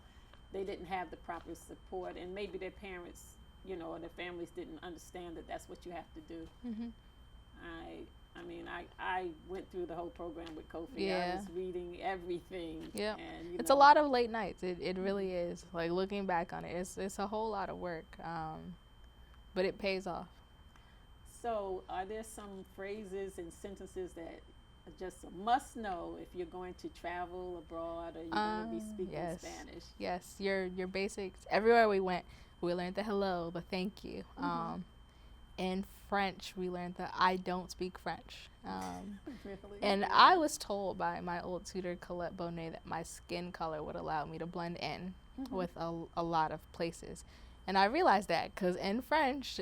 they didn't have the proper support, and maybe their parents, or their families didn't understand that that's what you have to do. I mean, I went through the whole program with Kofi.
Yeah.
I was reading everything.
Yeah.
And,
it's a lot of late nights. It really is. Like, looking back on it, it's a whole lot of work. But it pays off.
So, are there some phrases and sentences that are just a must know if you're going to travel abroad or you're going to be speaking
Yes.
Spanish?
Yes, your basics. Everywhere we went, we learned the hello, the thank you. In French, we learned that I don't speak French.
Really?
And I was told by my old tutor, Colette Bonnet, that my skin color would allow me to blend in with a lot of places. And I realized that because in France,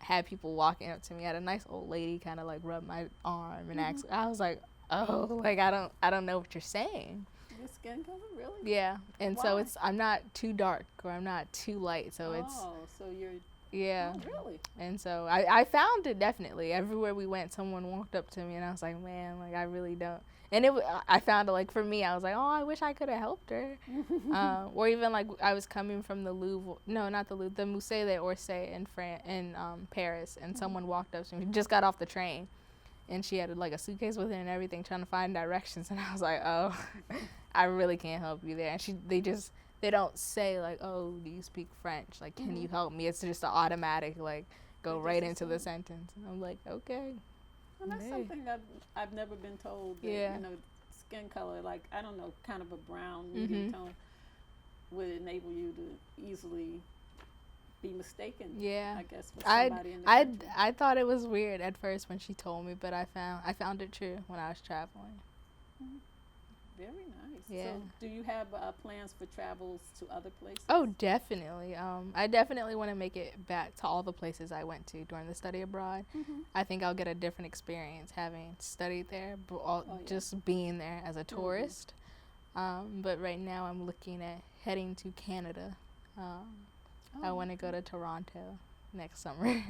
I had people walking up to me. I had a nice old lady kind of like rub my arm and ask. I was like, oh, like I don't know what you're saying.
Your skin color, really?
Yeah, and so
Why?
I'm not too dark or I'm not too light, so
Oh, so you're.
yeah.
Oh, really?
And so I found it definitely everywhere we went. Someone walked up to me and I was like, man, like I really don't. And I found it like for me, I was like, oh, I wish I could have helped her. Or even like I was coming from the Louvre, no, not the Louvre, the Musée d'Orsay in Paris, and someone walked up to me, just got off the train, and she had like a suitcase with her and everything, trying to find directions, and I was like, oh, I really can't help you there. And they don't say like, oh, do you speak French? Like, can you help me? It's just an automatic like go right into the sentence. And I'm like, okay.
Well, that's something that I've never been told. That,
Yeah.
You know, skin color, like I don't know, kind of a brown medium tone, would enable you to easily be mistaken.
Yeah.
I guess with somebody in the country.
I thought it was weird at first when she told me, but I found it true when I was traveling.
Very nice.
Yeah.
So, do you have plans for travels to other places?
Oh, definitely. I definitely want to make it back to all the places I went to during the study abroad. I think I'll get a different experience having studied there, just being there as a tourist. But right now I'm looking at heading to Canada. I want to go to Toronto next summer.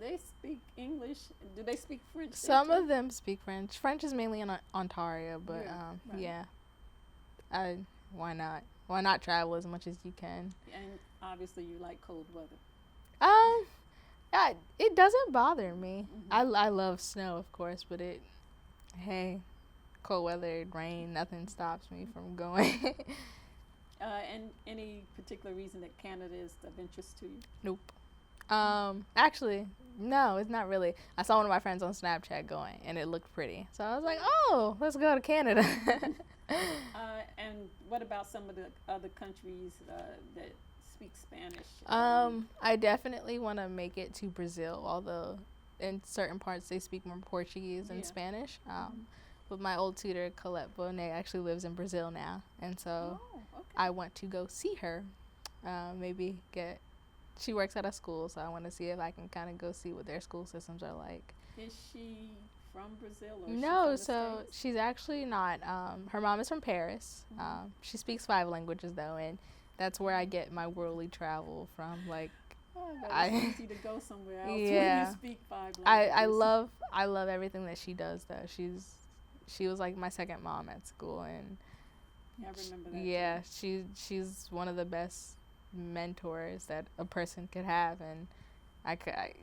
They speak English. Do they speak French?
Some of them speak French. French is mainly in Ontario, but
Yeah, right.
why not? Why not travel as much as you can?
And obviously, you like cold weather.
It doesn't bother me. I love snow, of course, but cold weather, rain, nothing stops me from going.
And any particular reason that Canada is of interest to you?
Nope. Actually, no, it's not really. I saw one of my friends on Snapchat going, and it looked pretty. So I was like, oh, let's go to Canada.
And what about some of the other countries that speak Spanish?
I definitely want to make it to Brazil, although in certain parts they speak more Portuguese and Spanish. But my old tutor, Colette Bonnet, actually lives in Brazil now, and so I want to go see her. She works at a school, so I want to see if I can kind of go see what their school systems are like.
Is she from Brazil or
No,
is she from the
so
States?
she's actually not. Her mom is from Paris. She speaks 5 languages though, and that's where I get my worldly travel from. Like,
It's easy to go somewhere else when
Yeah.
you speak 5 languages.
I love everything that she does though. She was like my second mom at school, and
Yeah, I remember that.
yeah,
too.
she's one of the best mentors that a person could have. And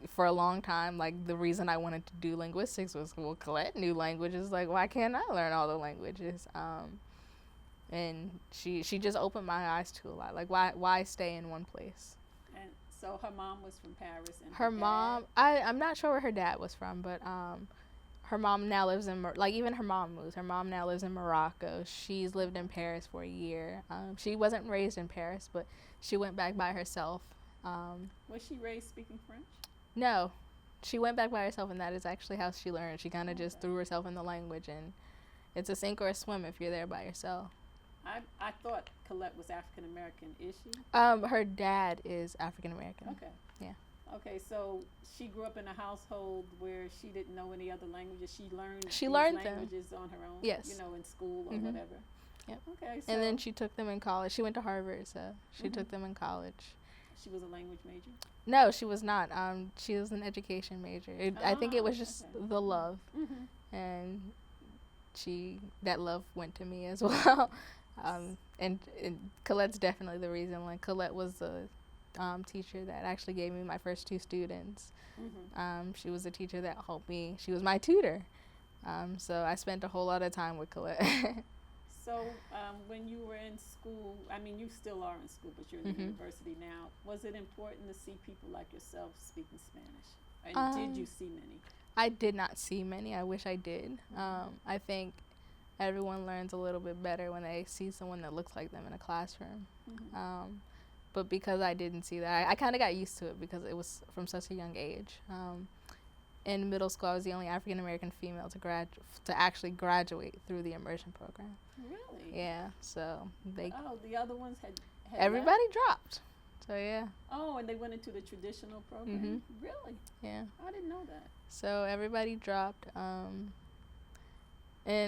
for a long time, like the reason I wanted to do linguistics was, well, Colette knew languages, like why can't I learn all the languages? And she just opened my eyes to a lot, like why stay in one place.
And so her mom was from Paris, and
Her mom, I'm not sure where her dad was from, but her mom now lives in even her mom moves. Her mom now lives in Morocco. She's lived in Paris for a year. She wasn't raised in Paris, but she went back by herself.
Was she raised speaking French?
No, she went back by herself, and that is actually how she learned. She kind of just threw herself in the language, and it's a sink or a swim if you're there by yourself.
I thought Colette was African American. Is she?
Her dad is African American.
Okay.
Yeah.
Okay, so she grew up in a household where she didn't know any other languages. She learned
She
these
learned them.
languages on her own.
Yes.
You know, in school or
Mhm.
whatever.
Yep.
Okay. So
And then she took them in college. She went to Harvard, so she took them in college.
she was a language major.
No, she was not. She was an education major. I think it was just
okay.
the love,
Mm-hmm.
and that love went to me as well. And Colette's definitely the reason. Like, Colette was the teacher that actually gave me my first 2 students.
Mm-hmm.
She was the teacher that helped me. She was my tutor. So I spent a whole lot of time with Colette.
So when you were in school, I mean, you still are in school, but you're in the university now. Was it important to see people like yourself speaking Spanish? And did you see many?
I did not see many. I wish I did. I think everyone learns a little bit better when they see someone that looks like them in a classroom. But because I didn't see that, I kind of got used to it because it was from such a young age. In middle school, I was the only African American female to actually graduate through the immersion program.
Really?
Yeah. So they.
Oh, the other ones had
Everybody
left?
dropped. So yeah.
Oh, and they went into the traditional program. Really?
Yeah.
I didn't know that.
So everybody dropped. And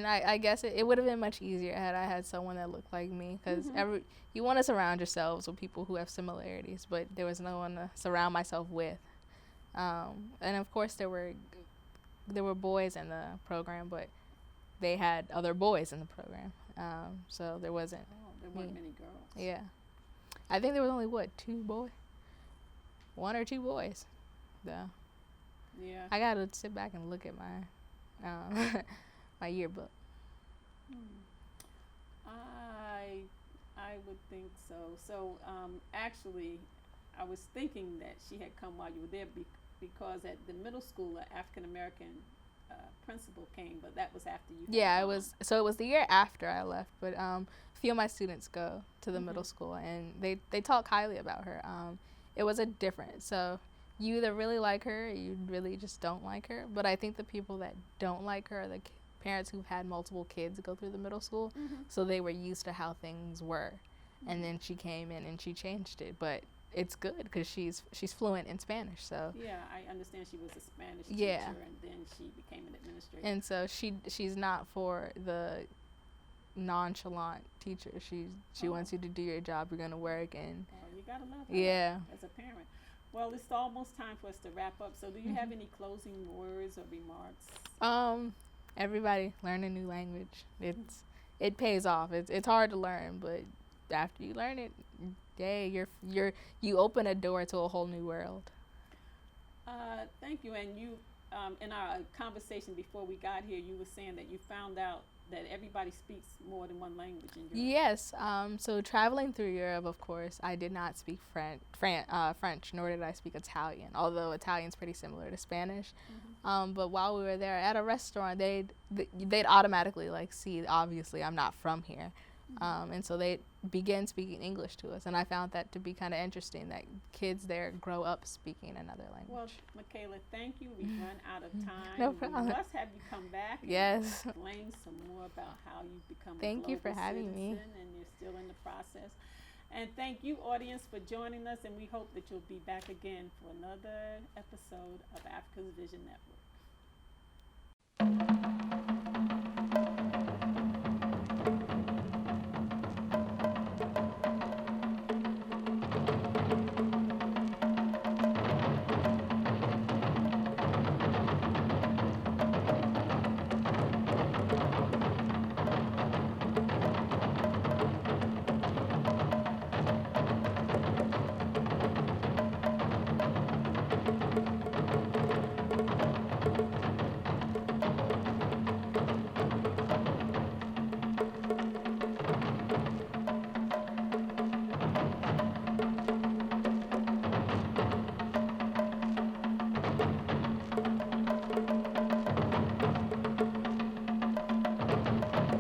I guess it would have been much easier had I had someone that looked like me, because you want to surround yourselves with people who have similarities, but there was no one to surround myself with. And of course there were boys in the program, but they had other boys in the program. So there wasn't.
Oh, there weren't many girls.
Yeah. I think there was only, one or two boys. So.
Yeah.
I got to sit back and look at my my yearbook.
I would think so. So actually, I was thinking that she had come while you were there because at the middle school, an African American principal came, but that was after you.
Yeah, it was. So it was the year after I left, but a few of my students go to the middle school, and they talk highly about her. It was a difference. So you either really like her or you really just don't like her. But I think the people that don't like her are the parents who've had multiple kids go through the middle school, so they were used to how things were. And then she came in and she changed it. But it's good because she's fluent in Spanish. So
yeah, I understand she was a Spanish teacher, and then she became an administrator.
And so she's not for the nonchalant teacher. She wants you to do your job. You're gonna work, and
you gotta love her.
Yeah.
As a parent. Well, it's almost time for us to wrap up. So do you have any closing words or remarks?
Everybody learn a new language. It pays off. It's hard to learn, but after you learn it, you open a door to a whole new world.
Thank you. And you, in our conversation before we got here, you were saying that you found out that everybody speaks more than one language in Europe.
Yes. So traveling through Europe, of course, I did not speak French, nor did I speak Italian, although Italian's pretty similar to Spanish. But while we were there at a restaurant, they'd automatically see, obviously, I'm not from here. And so they began speaking English to us, and I found that to be kind of interesting, that kids there grow up speaking another language.
Well, Michaela, thank you. We've run out of time.
No problem.
We must have you come back and
Yes.
explain some more about how you've become a
Thank you for
global
having me.
citizen, and you're still in the process. And thank you, audience, for joining us, and we hope that you'll be back again for another episode of Africa's Vision Network.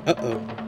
Uh-oh.